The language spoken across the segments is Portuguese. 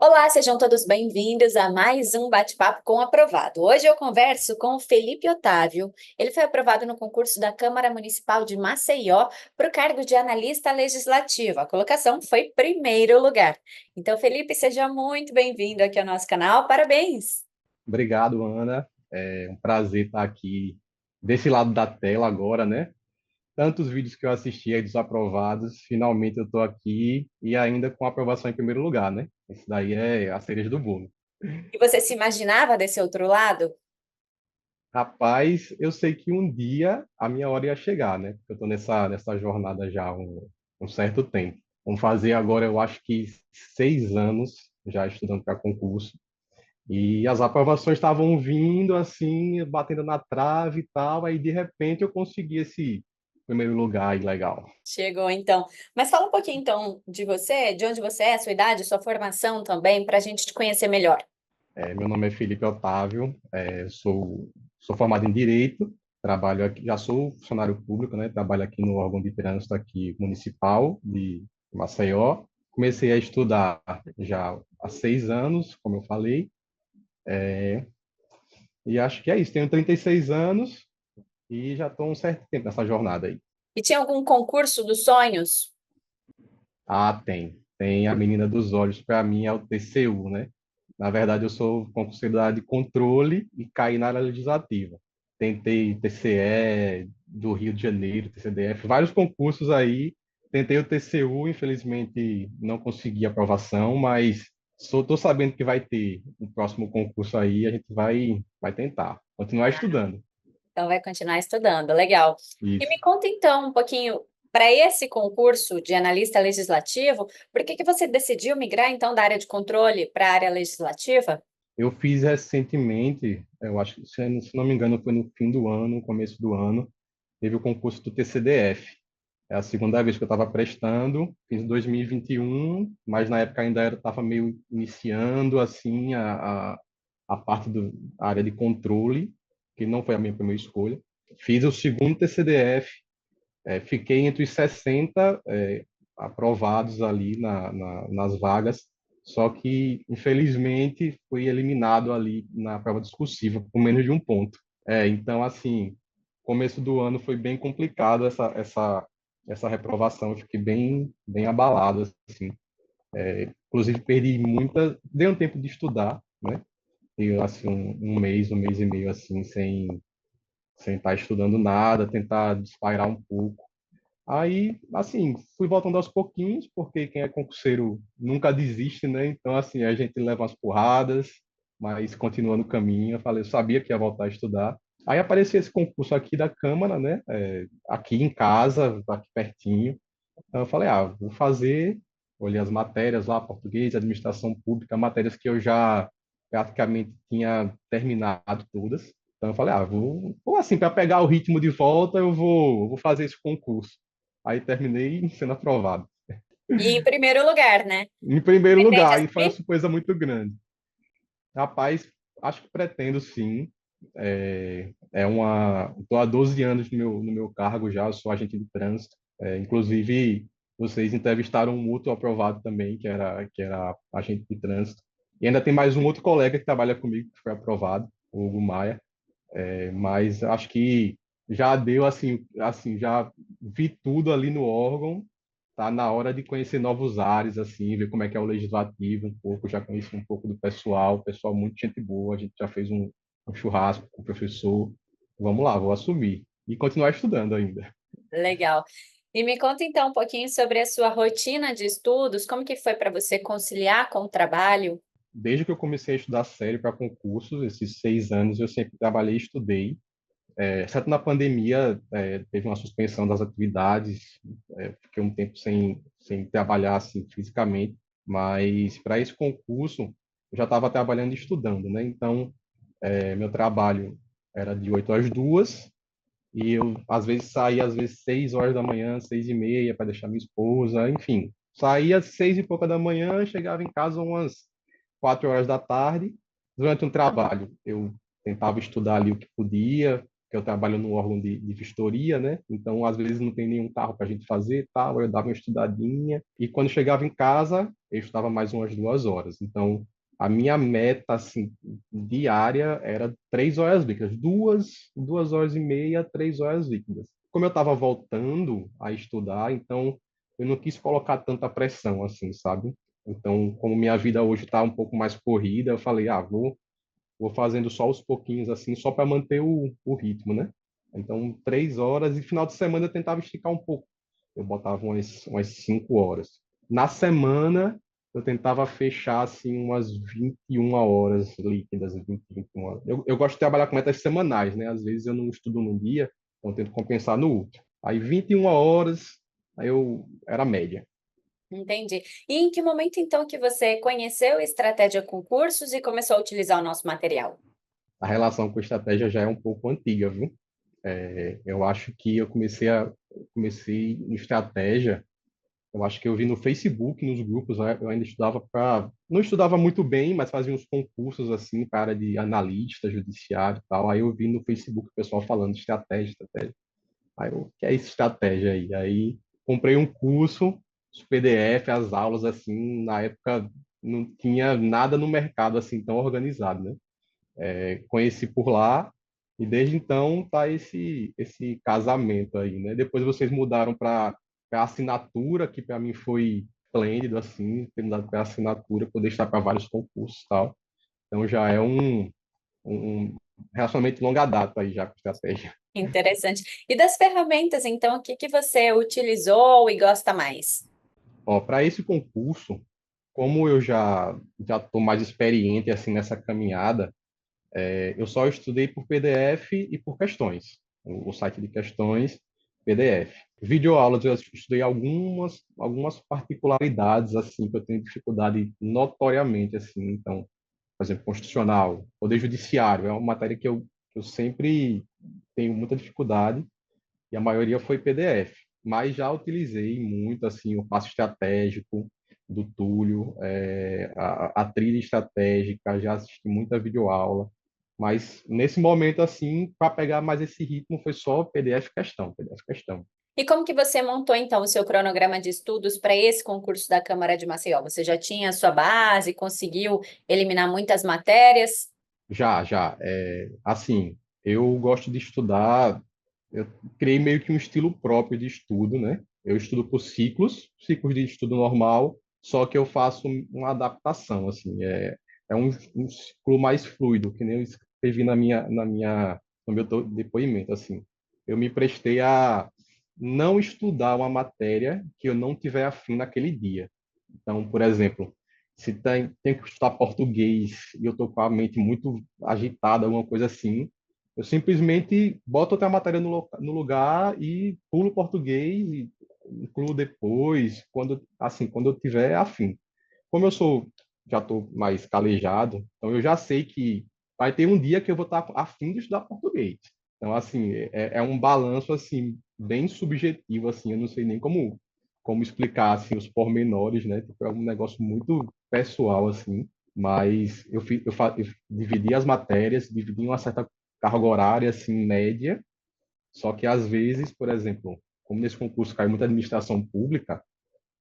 Olá, sejam todos bem-vindos a mais um bate-papo com o aprovado. Hoje eu converso com o Felipe Otávio. Ele foi aprovado no concurso da Câmara Municipal de Maceió para o cargo de analista legislativo. A colocação foi primeiro lugar. Então, Felipe, seja muito bem-vindo aqui ao nosso canal. Parabéns! Obrigado, Ana. É um prazer estar aqui desse lado da tela agora, né? Tantos vídeos que eu assisti aí dos aprovados, finalmente eu estou aqui e ainda com aprovação em primeiro lugar, né? Isso daí é a cereja do bolo. E você se imaginava desse outro lado? Rapaz, eu sei que um dia a minha hora ia chegar, né? Porque eu estou nessa jornada já há um certo tempo. Vamos fazer agora, eu acho que 6 anos já estudando para concurso. E as aprovações estavam vindo assim, batendo na trave e tal, aí de repente eu consegui esse primeiro lugar aí legal. Chegou então. Mas fala um pouquinho então de você, de onde você é, sua idade, sua formação também, para a gente te conhecer melhor. Meu nome é Felipe Otávio, sou formado em Direito, trabalho aqui, já sou funcionário público, né? Trabalho aqui no órgão de trânsito aqui municipal de Maceió. Comecei a estudar já há 6 anos, como eu falei, e acho que é isso. Tenho 36 anos e já estou um certo tempo nessa jornada aí. E tinha algum concurso dos sonhos? Ah, tem. Tem a menina dos olhos, para mim é o TCU, né? Na verdade, eu sou concurseiro da área de controle e caí na área legislativa. Tentei TCE do Rio de Janeiro, TCDF, vários concursos aí. Tentei o TCU, infelizmente não consegui aprovação, mas estou sabendo que vai ter um próximo concurso aí, a gente vai tentar. Continuar estudando. Então vai continuar estudando, legal. E Isso. me conta então um pouquinho, para esse concurso de analista legislativo, por que que você decidiu migrar então da área de controle para a área legislativa? Eu fiz recentemente, eu acho que, se não me engano, foi no fim do ano, começo do ano, teve o concurso do TCDF. É a segunda vez que eu estava prestando, fiz em 2021, mas na época ainda estava meio iniciando assim a parte da área de controle, que não foi a minha primeira escolha. Fiz o segundo TCDF, fiquei entre os 60 aprovados ali nas vagas, só que, infelizmente, fui eliminado ali na prova discursiva por menos de um ponto. Então, assim, começo do ano foi bem complicado essa reprovação, eu fiquei bem abalado, assim. Inclusive, perdi muita... Dei um tempo de estudar, né? E, assim, um mês e meio, assim, sem estar estudando nada, tentar dispairar um pouco. Aí, assim, fui voltando aos pouquinhos, porque quem é concurseiro nunca desiste, né? Então, assim, a gente leva umas porradas, mas continua no caminho. Eu falei, eu sabia que ia voltar a estudar. Aí apareceu esse concurso aqui da Câmara, né? Aqui em casa, aqui pertinho. Então, eu falei, vou fazer. Olhei as matérias lá, português, administração pública, matérias que eu já praticamente tinha terminado todas. Então, eu falei, vou assim, para pegar o ritmo de volta, eu vou fazer esse concurso. Aí terminei sendo aprovado. E em primeiro lugar, né? Em primeiro Pretende lugar, e foi uma assumir? surpresa muito grande. Rapaz, acho que pretendo sim. Estou há 12 anos no meu cargo já, eu sou agente de trânsito. Inclusive, vocês entrevistaram um outro aprovado também, que era agente de trânsito. E ainda tem mais um outro colega que trabalha comigo, que foi aprovado, o Hugo Maia. Mas acho que já deu assim, já vi tudo ali no órgão. Tá na hora de conhecer novos ares, assim, ver como é que é o legislativo um pouco. Já conheci um pouco do pessoal muito gente boa. A gente já fez um churrasco com o professor. Vamos lá, vou assumir e continuar estudando ainda. Legal. E me conta então um pouquinho sobre a sua rotina de estudos, como que foi para você conciliar com o trabalho? Desde que eu comecei a estudar sério para concursos, esses 6 anos, eu sempre trabalhei e estudei. Exceto na pandemia, teve uma suspensão das atividades, fiquei um tempo sem trabalhar assim, fisicamente, mas para esse concurso eu já estava trabalhando e estudando, né? Então, meu trabalho era de 8 às 2 e eu às vezes saía às vezes 6 horas da manhã, 6:30 para deixar minha esposa, enfim. Saía às 6 e pouca da manhã, chegava em casa umas 4 horas da tarde. Durante um trabalho, eu tentava estudar ali o que podia, que eu trabalho no órgão de vistoria, né? Então, às vezes não tem nenhum carro para a gente fazer, tal, eu dava uma estudadinha, e quando chegava em casa, eu estudava mais umas 2 horas. Então, a minha meta, assim, diária era 3 horas líquidas, 2 horas e meia, 3 horas líquidas. Como eu estava voltando a estudar, então eu não quis colocar tanta pressão, assim, sabe? Então, como minha vida hoje está um pouco mais corrida, eu falei, vou fazendo só aos pouquinhos, assim, só para manter o ritmo, né? Então, 3 horas, e final de semana eu tentava esticar um pouco. Eu botava umas 5 horas. Na semana, eu tentava fechar, assim, umas 21 horas líquidas, 20, 21 horas. Eu gosto de trabalhar com metas semanais, né? Às vezes eu não estudo num dia, então eu tento compensar no outro. Aí, 21 horas, aí eu era a média. Entendi. E em que momento, então, que você conheceu Estratégia com Cursos e começou a utilizar o nosso material? A relação com estratégia já é um pouco antiga, viu? Eu acho que comecei em estratégia. Eu acho que eu vi no Facebook, nos grupos, né? Eu ainda estudava para, não estudava muito bem, mas fazia uns concursos assim para a área de analista, judiciário e tal. Aí eu vi no Facebook o pessoal falando de estratégia, estratégia. Aí eu, o que é isso, estratégia aí? Aí comprei um curso, os PDF, as aulas assim, na época não tinha nada no mercado assim tão organizado, né? Conheci por lá e desde então tá esse casamento aí, né? Depois vocês mudaram para a assinatura, que para mim foi esplêndido assim, ter mudado para assinatura, poder estar para vários concursos e tal. Então já é um relacionamento de longa data aí já com estratégia. Interessante. E das ferramentas, então, o que que você utilizou e gosta mais? Ó, para esse concurso, como eu já estou mais experiente assim nessa caminhada, eu só estudei por PDF e por questões. O site de questões, PDF. Videoaulas, eu estudei algumas particularidades, assim, que eu tenho dificuldade notoriamente, assim. Então, por exemplo, constitucional, poder judiciário, é uma matéria que eu sempre tenho muita dificuldade, e a maioria foi PDF. Mas já utilizei muito, assim, o passo estratégico do Túlio, a trilha estratégica, já assisti muita videoaula. Mas nesse momento, assim, para pegar mais esse ritmo, foi só PDF questão, PDF questão. E como que você montou, então, o seu cronograma de estudos para esse concurso da Câmara de Maceió? Você já tinha a sua base, conseguiu eliminar muitas matérias? Já. Assim, eu gosto de estudar, eu criei meio que um estilo próprio de estudo, né? Eu estudo por ciclos de estudo normal, só que eu faço uma adaptação, assim, é um ciclo mais fluido, que nem eu escrevi no meu depoimento, assim. Eu me prestei a não estudar uma matéria que eu não tiver afim naquele dia. Então, por exemplo, se tem que estudar português e eu estou com a mente muito agitada, alguma coisa assim, eu simplesmente boto outra matéria no lugar e pulo português e incluo depois, quando eu tiver afim. Como já estou mais calejado, então eu já sei que vai ter um dia que eu vou estar afim de estudar português. Então, assim, é um balanço, assim, bem subjetivo, assim, eu não sei nem como explicar, assim, os pormenores, né? Tipo, é um negócio muito pessoal, assim, mas eu dividi as matérias, dividi em uma certa carga horária, assim, média, só que às vezes, por exemplo, como nesse concurso cai muita administração pública,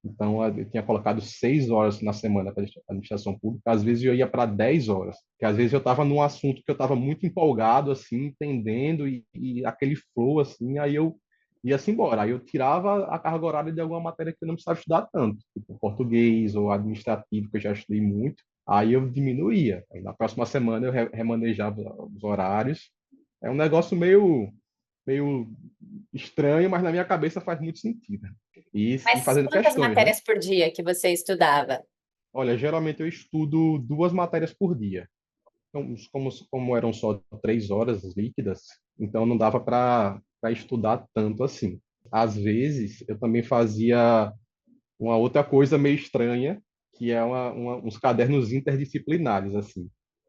então, eu tinha colocado 6 horas na semana para administração pública. Às vezes eu ia para 10 horas, que às vezes eu estava num assunto que eu estava muito empolgado, assim, entendendo e aquele flow, assim, aí eu ia-se embora. Aí eu tirava a carga horária de alguma matéria que eu não precisava estudar tanto, tipo português ou administrativo, que eu já estudei muito. Aí eu diminuía. Aí na próxima semana eu remanejava os horários. É um negócio meio estranho, mas na minha cabeça faz muito sentido. E Mas fazendo quantas questões, né? matérias por dia que você estudava? Olha, geralmente eu estudo 2 matérias por dia. Então, como eram só 3 horas líquidas, então não dava para estudar tanto assim. Às vezes, eu também fazia uma outra coisa meio estranha, que é uns cadernos interdisciplinares, assim.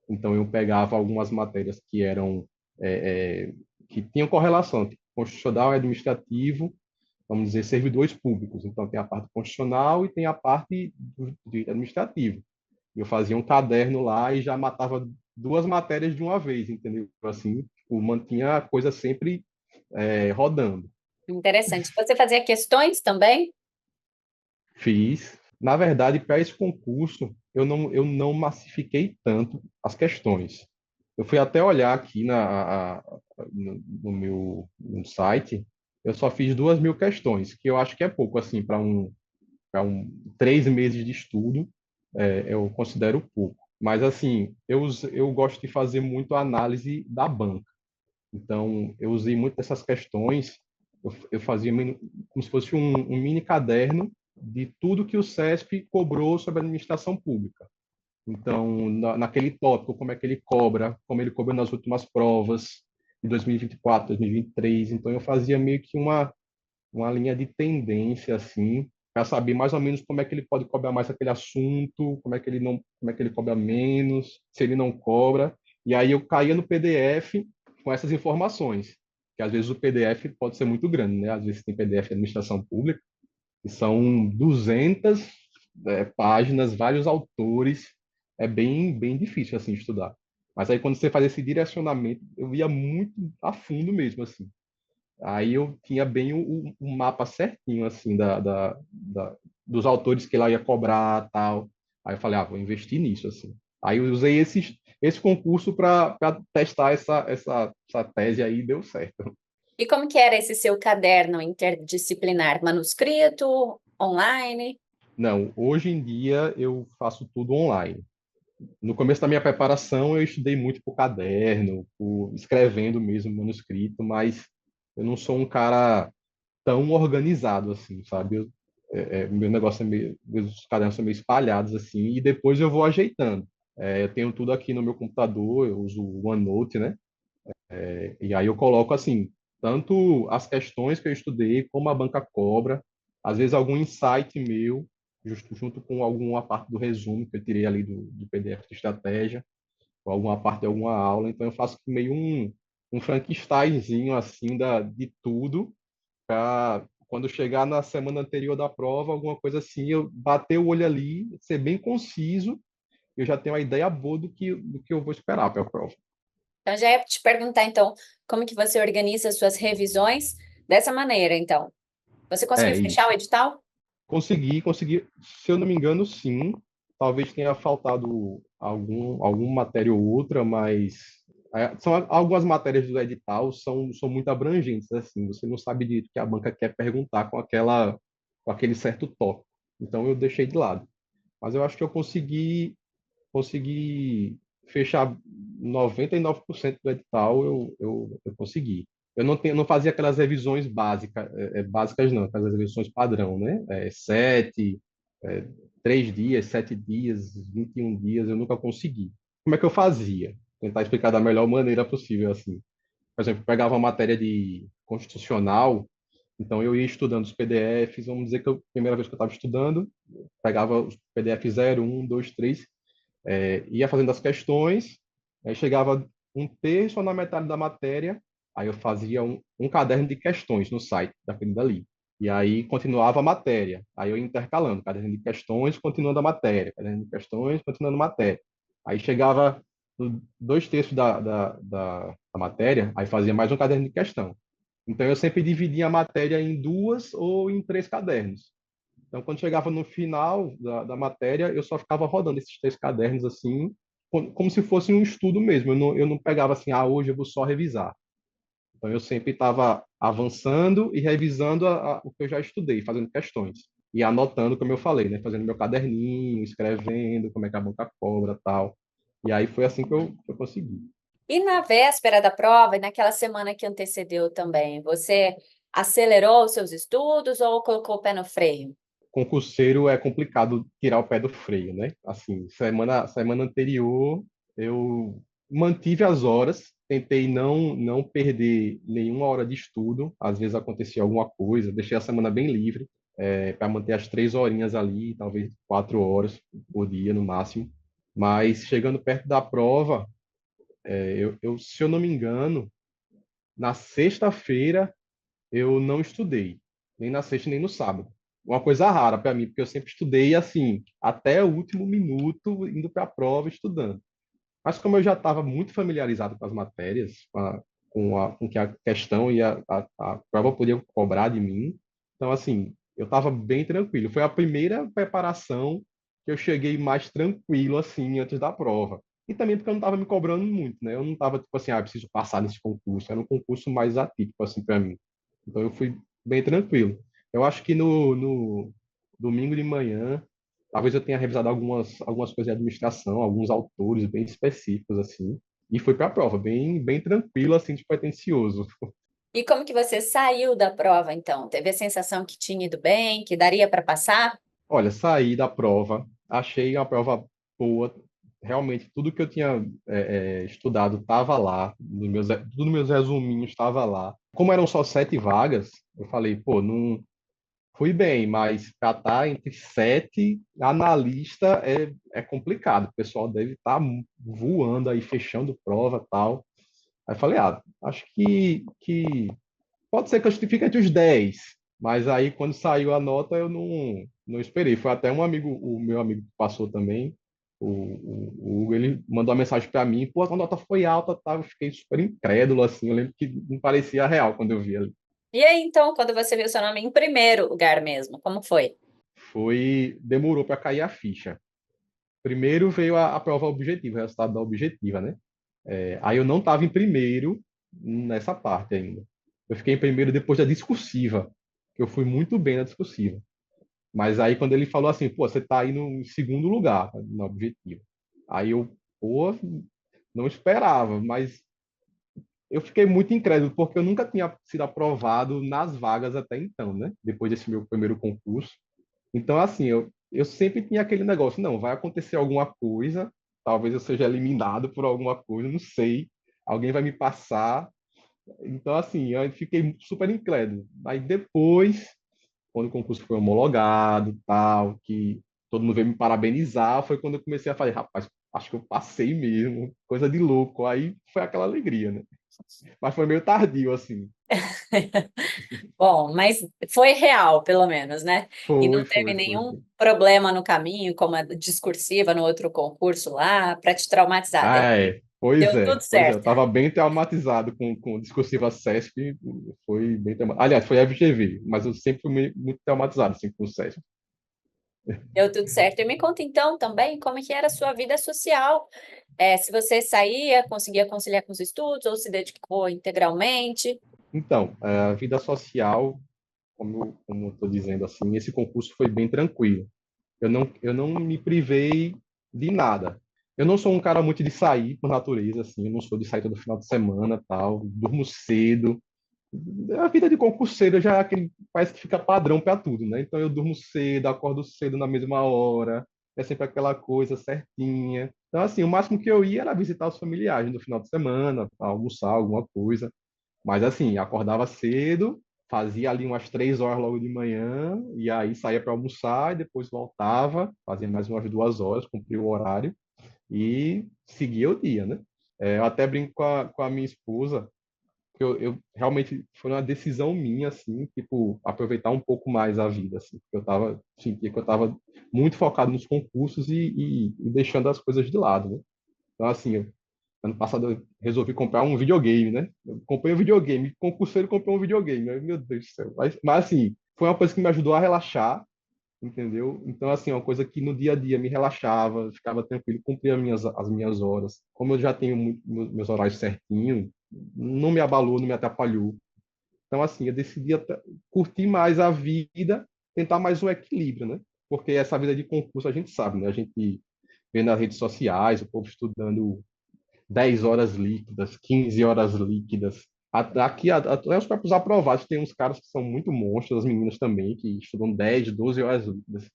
Então, eu pegava algumas matérias que eram, que tinham correlação, tipo, constitucional e administrativo, vamos dizer, servidores públicos. Então, tem a parte constitucional e tem a parte de administrativo. Eu fazia um caderno lá e já matava 2 matérias de uma vez, entendeu? Assim, mantinha a coisa sempre rodando. Interessante. Você fazia questões também? Fiz. Na verdade, para esse concurso, eu não massifiquei tanto as questões. Eu fui até olhar aqui no meu no site, eu só fiz 2.000 questões, que eu acho que é pouco, assim, para 3 meses de estudo, eu considero pouco. Mas, assim, eu gosto de fazer muito a análise da banca. Então, eu usei muito dessas questões, eu fazia como se fosse um mini caderno de tudo que o CESP cobrou sobre a administração pública. Então, naquele tópico, como é que ele cobra, como ele cobrou nas últimas provas, de 2024, 2023. Então, eu fazia meio que uma linha de tendência, assim, para saber mais ou menos como é que ele pode cobrar mais aquele assunto, como é que ele cobra menos, se ele não cobra. E aí eu caía no PDF com essas informações, que às vezes o PDF pode ser muito grande, né? Às vezes tem PDF de administração pública, que são 200 páginas, vários autores, é bem difícil assim estudar. Mas aí quando você faz esse direcionamento, eu ia muito a fundo mesmo assim. Aí eu tinha bem o mapa certinho, assim, dos autores que ela ia cobrar, tal. Aí eu falei, vou investir nisso, assim. Aí eu usei esse concurso para testar essa tese aí e deu certo. E como que era esse seu caderno interdisciplinar? Manuscrito, online? Não, hoje em dia eu faço tudo online. No começo da minha preparação, eu estudei muito por caderno, escrevendo mesmo manuscrito, mas eu não sou um cara tão organizado assim, sabe? Meu negócio é meus cadernos são meio espalhados assim, e depois eu vou ajeitando. Eu tenho tudo aqui no meu computador, eu uso o OneNote, né? E aí eu coloco assim, tanto as questões que eu estudei, como a banca cobra, às vezes algum insight meu, junto com alguma parte do resumo que eu tirei ali do PDF de estratégia, ou alguma parte de alguma aula. Então eu faço meio um Frankensteinzinho assim de tudo para quando chegar na semana anterior da prova, alguma coisa assim, eu bater o olho ali, ser bem conciso, eu já tenho uma ideia boa do que eu vou esperar para a prova. Então, já ia te perguntar, então, como que você organiza as suas revisões dessa maneira, então. Você conseguiu É fechar o isso. edital? Consegui, se eu não me engano, sim. Talvez tenha faltado alguma matéria ou outra, mas são algumas matérias do edital são muito abrangentes, assim. Você não sabe direito o que a banca quer perguntar com aquele certo tópico. Então eu deixei de lado. Mas eu acho que eu consegui fechar 99% do edital, eu consegui. Eu não fazia aquelas revisões básicas não, aquelas revisões padrão, né? 7, é, 3 dias, 7 dias, 21 dias, eu nunca consegui. Como é que eu fazia? Tentar explicar da melhor maneira possível, assim. Por exemplo, eu pegava uma matéria de constitucional, então eu ia estudando os PDFs, vamos dizer que a primeira vez que eu estava estudando, pegava os PDF 0, 1, 2, 3, ia fazendo as questões, aí chegava um terço ou na metade da matéria, aí eu fazia um caderno de questões no site daquele dali. E aí continuava a matéria. Aí eu ia intercalando, caderno de questões, continuando a matéria, caderno de questões, continuando a matéria. Aí chegava no 2 terços da matéria, aí fazia mais um caderno de questão. Então eu sempre dividia a matéria em 2 ou em 3 cadernos. Então, quando chegava no final da matéria, eu só ficava rodando esses 3 cadernos assim, como se fosse um estudo mesmo. Eu não pegava assim, hoje eu vou só revisar. Então, eu sempre estava avançando e revisando o que eu já estudei, fazendo questões. E anotando, como eu falei, né? Fazendo meu caderninho, escrevendo como é que a banca cobra tal. E aí foi assim que eu consegui. E na véspera da prova, e naquela semana que antecedeu também, você acelerou os seus estudos ou colocou o pé no freio? Concurseiro é complicado tirar o pé do freio, né? Assim, semana anterior eu mantive as horas, tentei não perder nenhuma hora de estudo. Às vezes acontecia alguma coisa, deixei a semana bem livre, para manter as 3 horinhas ali, talvez 4 horas por dia no máximo. Mas chegando perto da prova, se eu não me engano, na sexta-feira eu não estudei, nem na sexta nem no sábado. Uma coisa rara para mim, porque eu sempre estudei assim, até o último minuto, indo para a prova estudando. Mas como eu já estava muito familiarizado com as matérias, com que a questão e a prova podia cobrar de mim. Então, assim, eu estava bem tranquilo. Foi a primeira preparação que eu cheguei mais tranquilo, assim, antes da prova. E também porque eu não estava me cobrando muito, né? Eu não estava, tipo assim, preciso passar nesse concurso. Era um concurso mais atípico, assim, para mim. Então, eu fui bem tranquilo. Eu acho que no domingo de manhã, talvez eu tenha revisado algumas coisas de administração, alguns autores bem específicos, assim, e fui para a prova, bem tranquilo, assim, despretensioso. E como que você saiu da prova, então? Teve a sensação que tinha ido bem, que daria para passar? Olha, saí da prova, achei a prova boa, realmente tudo que eu tinha estudado estava lá, tudo nos meus resuminhos estava lá. Como eram só 7 vagas, eu falei, pô, não fui bem, mas para estar entre 7 analista é complicado, o pessoal deve estar voando aí, fechando prova e tal. Aí eu falei, acho que pode ser que eu fique entre os 10, mas aí quando saiu a nota eu não esperei. Foi até o meu amigo que passou também, o Hugo, ele mandou uma mensagem para mim, pô, a nota foi alta, tá? Eu fiquei super incrédulo, assim, eu lembro que não parecia real quando eu vi ali. E aí, então, quando você viu seu nome em primeiro lugar mesmo, como foi? Demorou para cair a ficha. Primeiro veio a prova objetiva, o resultado da objetiva, né? Aí eu não estava em primeiro nessa parte ainda. Eu fiquei em primeiro depois da discursiva, que eu fui muito bem na discursiva. Mas aí quando ele falou assim, pô, você tá aí no segundo lugar na objetiva. Aí eu, pô, não esperava, mas eu fiquei muito incrédulo, porque eu nunca tinha sido aprovado nas vagas até então, né? Depois desse meu primeiro concurso. Então, assim, eu sempre tinha aquele negócio, não, vai acontecer alguma coisa, talvez eu seja eliminado por alguma coisa, não sei, alguém vai me passar. Então, assim, eu fiquei super incrédulo. Aí depois, quando o concurso foi homologado, tal, que todo mundo veio me parabenizar, foi quando eu comecei a falar, rapaz, acho que eu passei mesmo, coisa de louco. Aí foi aquela alegria, né? Mas foi meio tardio, assim. Bom, mas foi real, pelo menos, né? E não Foi, teve foi, foi. nenhum problema no caminho, como a discursiva no outro concurso lá, para te traumatizar. Ah, é. Pois Deu é, tudo pois é. Eu certo. estava bem traumatizado com discursiva CESP, foi bem traumatizado. Aliás, foi FGV, mas eu sempre fui muito traumatizado assim, com o CESP. Deu tudo certo. E me conta então também como é que era a sua vida social. Se você saía, conseguia conciliar com os estudos ou se dedicou integralmente. Então, a vida social, como eu estou dizendo assim, esse concurso foi bem tranquilo. Eu não me privei de nada. Eu não sou um cara muito de sair por natureza, assim, eu não sou de sair todo final de semana, tal, durmo cedo. A vida de concurseiro já é aquele, parece que fica padrão para tudo, né? Então eu durmo cedo, acordo cedo na mesma hora, é sempre aquela coisa certinha. Então, assim, o máximo que eu ia era visitar os familiares no final de semana, almoçar alguma coisa. Mas, assim, acordava cedo, fazia ali umas 3 horas logo de manhã, e aí saía para almoçar, e depois voltava, fazia mais umas 2 horas, cumpria o horário, e seguia o dia, né? Eu até brinco com a minha esposa, que eu realmente foi uma decisão minha assim, tipo, aproveitar um pouco mais a vida assim, porque sentia que eu tava muito focado nos concursos e deixando as coisas de lado, né? Então assim, ano passado eu resolvi comprar um videogame, né? Eu comprei um videogame, concurseiro comprou um videogame, meu Deus do céu. Mas assim, foi uma coisa que me ajudou a relaxar, entendeu? Então, assim, é uma coisa que no dia a dia me relaxava, ficava tranquilo, cumpria as minhas horas. Como eu já tenho meus horários certinho, não me abalou, não me atrapalhou. Então, assim, eu decidi curtir mais a vida, tentar mais um equilíbrio, né? Porque essa vida de concurso a gente sabe, né? A gente vê nas redes sociais, o povo estudando 10 horas líquidas, 15 horas líquidas. Aqui, até os próprios aprovados, tem uns caras que são muito monstros, as meninas também, que estudam 10, 12 horas líquidas.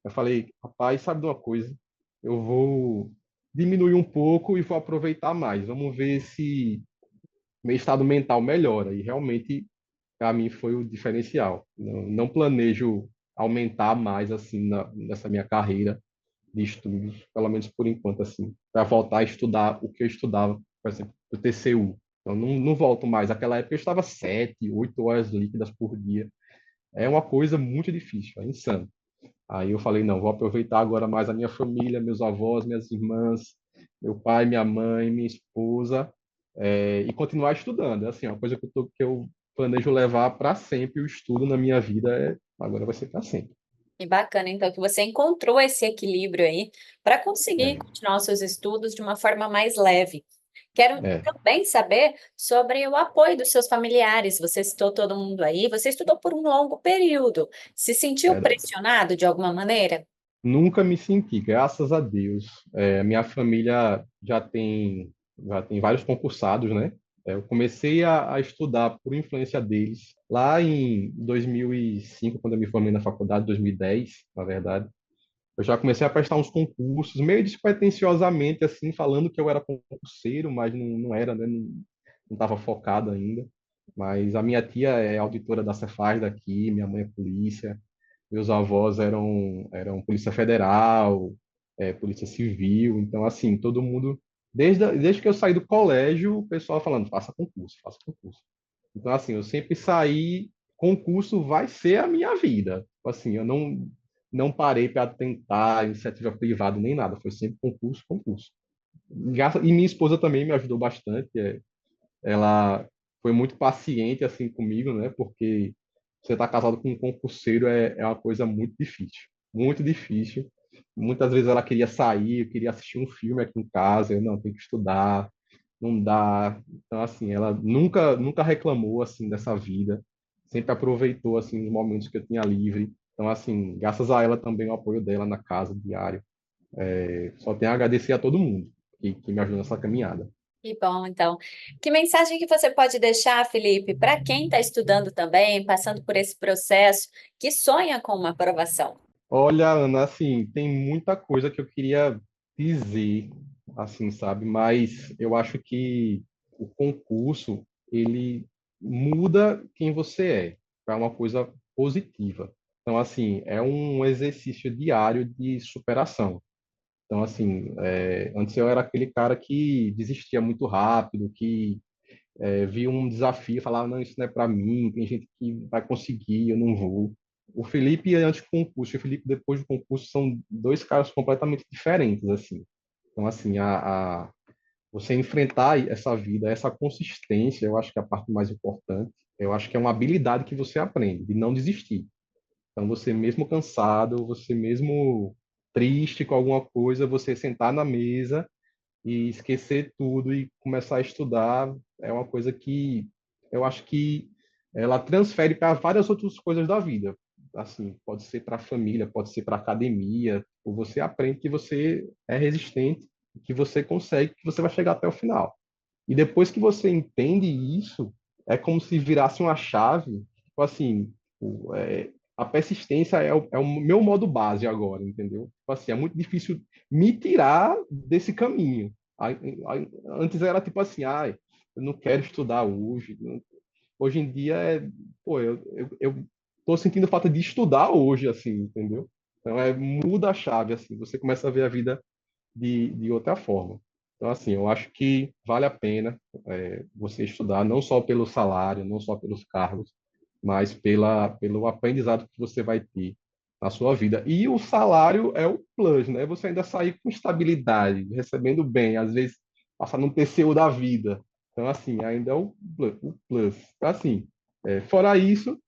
Eu falei, rapaz, sabe de uma coisa? Eu vou diminuir um pouco e vou aproveitar mais. Vamos ver se meu estado mental melhora. E realmente, para mim, foi o diferencial. Não planejo aumentar mais assim nessa minha carreira de estudos, pelo menos por enquanto, assim, para voltar a estudar o que eu estudava, por exemplo, o TCU. Então, não volto mais. Naquela época eu estava 7, 8 horas líquidas por dia. É uma coisa muito difícil, é insano. Aí eu falei, não, vou aproveitar agora mais a minha família, meus avós, minhas irmãs, meu pai, minha mãe, minha esposa, e continuar estudando. É assim, uma coisa que eu planejo levar para sempre o estudo na minha vida, agora vai ser para sempre. E bacana, então, que você encontrou esse equilíbrio aí para conseguir É, continuar os seus estudos de uma forma mais leve. Quero é, também saber sobre o apoio dos seus familiares. Você citou todo mundo aí, você estudou por um longo período. Se sentiu verdade. pressionado de alguma maneira? Nunca me senti, graças a Deus. Minha família já tem vários concursados, né? Eu comecei a estudar por influência deles lá em 2005, quando eu me formei na faculdade, 2010, na verdade. Eu já comecei a prestar uns concursos, meio despretensiosamente, assim, falando que eu era concurseiro, mas não era, né? Não estava focado ainda. Mas a minha tia é auditora da Cefaz daqui, minha mãe é polícia. Meus avós eram Polícia Federal, Polícia Civil. Então, assim, todo mundo, desde que eu saí do colégio, o pessoal falando, faça concurso, faça concurso. Então, assim, eu sempre saí, concurso vai ser a minha vida. Tipo assim, eu não parei para tentar iniciativa privada nem nada, foi sempre concurso, concurso. E minha esposa também me ajudou bastante. Ela foi muito paciente assim comigo, né? Porque você estar casado com um concurseiro é uma coisa muito difícil, muito difícil. Muitas vezes ela queria sair, eu queria assistir um filme aqui em casa, eu não, tenho que estudar, não dá. Então assim, ela nunca reclamou assim dessa vida, sempre aproveitou assim os momentos que eu tinha livre. Então assim, graças a ela também o apoio dela na casa diário. Só tenho a agradecer a todo mundo que me ajudou nessa caminhada. Que bom, então. Que mensagem que você pode deixar, Felipe, para quem está estudando também, passando por esse processo, que sonha com uma aprovação? Olha, Ana, assim, tem muita coisa que eu queria dizer, assim, sabe? Mas eu acho que o concurso, ele muda quem você é, para uma coisa positiva. Então, assim, é um exercício diário de superação. Então, assim, antes eu era aquele cara que desistia muito rápido, que via um desafio e falava, não, isso não é para mim, tem gente que vai conseguir, eu não vou. O Felipe antes do concurso e o Felipe depois do concurso são dois caras completamente diferentes, assim. Então, assim, você enfrentar essa vida, essa consistência, eu acho que é a parte mais importante. Eu acho que é uma habilidade que você aprende, de não desistir. Então, você mesmo cansado, você mesmo triste com alguma coisa, você sentar na mesa e esquecer tudo e começar a estudar é uma coisa que eu acho que ela transfere para várias outras coisas da vida. Assim, pode ser para a família, pode ser para a academia, ou você aprende que você é resistente, que você consegue, que você vai chegar até o final. E depois que você entende isso, é como se virasse uma chave, tipo assim, a persistência é o meu modo base agora, entendeu? Tipo assim, é muito difícil me tirar desse caminho. Antes era tipo assim, eu não quero estudar hoje. Hoje em dia pô, eu tô sentindo falta de estudar hoje, assim, entendeu? Então muda a chave, assim, você começa a ver a vida de outra forma. Então, assim, eu acho que vale a pena você estudar, não só pelo salário, não só pelos cargos, mas pelo aprendizado que você vai ter na sua vida. E o salário é o plus, né? Você ainda sair com estabilidade, recebendo bem, às vezes passar num TCU da vida. Então, assim, ainda é o plus. Então, assim, fora isso,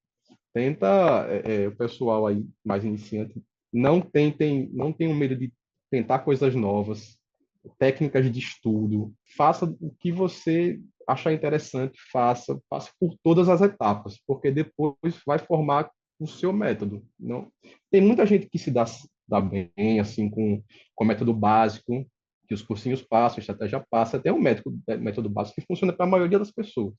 tenta, o pessoal aí mais iniciante, não tenham medo de tentar coisas novas, técnicas de estudo, faça o que você achar interessante, faça por todas as etapas, porque depois vai formar o seu método. Não, tem muita gente que se dá bem assim com o método básico, que os cursinhos passam, a estratégia passa, até um método básico que funciona para a maioria das pessoas.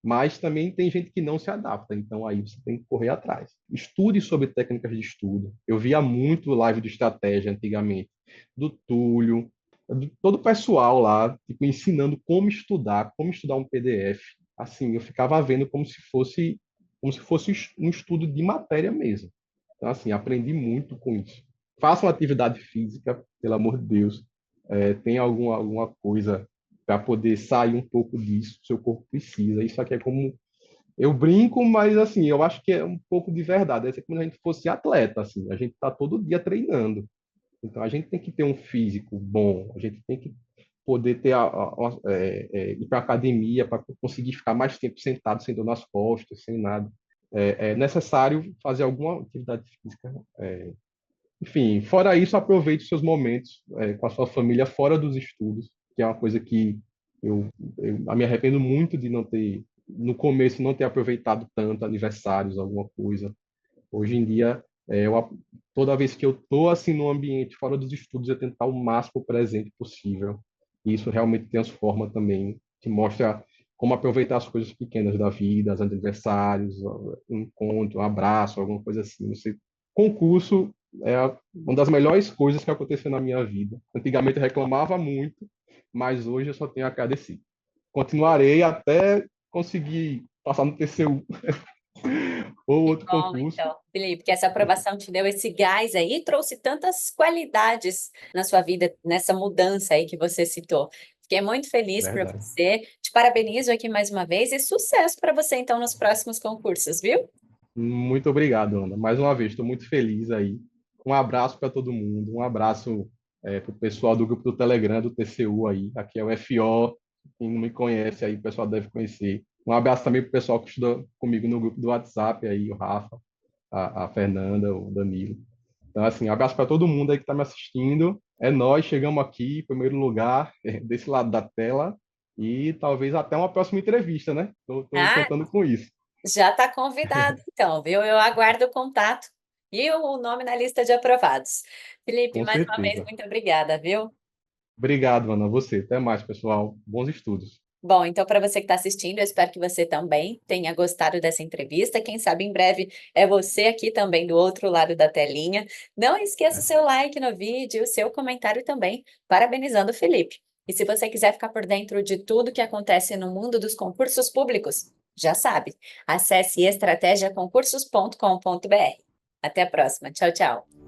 Mas também tem gente que não se adapta, então aí você tem que correr atrás. Estude sobre técnicas de estudo. Eu via muito live de estratégia antigamente, do Túlio, de todo o pessoal lá, tipo, ensinando como estudar um PDF. Assim, eu ficava vendo como se fosse um estudo de matéria mesmo. Então, assim, aprendi muito com isso. Faça uma atividade física, pelo amor de Deus. Tem alguma coisa para poder sair um pouco disso, seu corpo precisa. Isso aqui é como eu brinco, mas assim, eu acho que é um pouco de verdade. É como se a gente fosse atleta, assim, a gente está todo dia treinando. Então a gente tem que ter um físico bom, a gente tem que poder ter ir para a academia, para conseguir ficar mais tempo sentado, sem dor nas costas, sem nada. É necessário fazer alguma atividade física. Enfim, fora isso, aproveite os seus momentos com a sua família fora dos estudos, que é uma coisa que eu me arrependo muito de não ter, no começo, não ter aproveitado tanto aniversários, alguma coisa. Hoje em dia, toda vez que eu estou assim no ambiente fora dos estudos, eu tento estar o máximo presente possível. E isso realmente transforma também, que mostra como aproveitar as coisas pequenas da vida, os aniversários, um encontro, um abraço, alguma coisa assim. Concurso uma das melhores coisas que aconteceu na minha vida. Antigamente eu reclamava muito, mas hoje eu só tenho a agradecer. Continuarei até conseguir passar no TCU ou Que outro bom, concurso. então, Felipe, que essa aprovação te deu esse gás aí e trouxe tantas qualidades na sua vida, nessa mudança aí que você citou. Fiquei muito feliz por Verdade. você, te parabenizo aqui mais uma vez e sucesso para você então nos próximos concursos, viu? Muito obrigado, Ana. Mais uma vez, estou muito feliz aí. Um abraço para todo mundo, um abraço para o pessoal do grupo do Telegram, do TCU aí. Aqui é o FO, quem não me conhece aí, o pessoal deve conhecer. Um abraço também para o pessoal que estuda comigo no grupo do WhatsApp aí, o Rafa, a Fernanda, o Danilo. Então, assim, um abraço para todo mundo aí que está me assistindo. É nós, chegamos aqui, em primeiro lugar, desse lado da tela, e talvez até uma próxima entrevista, né? Estou Ah, contando com isso. já está convidado então, viu? Eu aguardo o contato e o nome na lista de aprovados. Felipe, Com mais uma vez, certeza. muito obrigada, viu? Obrigado, Ana. Você. Até mais, pessoal. Bons estudos. Bom, então para você que está assistindo, eu espero que você também tenha gostado dessa entrevista. Quem sabe em breve é você aqui também do outro lado da telinha. Não esqueça o seu like no vídeo, o seu comentário também, parabenizando o Felipe. E se você quiser ficar por dentro de tudo que acontece no mundo dos concursos públicos, já sabe, acesse estrategiaconcursos.com.br. Até a próxima. Tchau, tchau.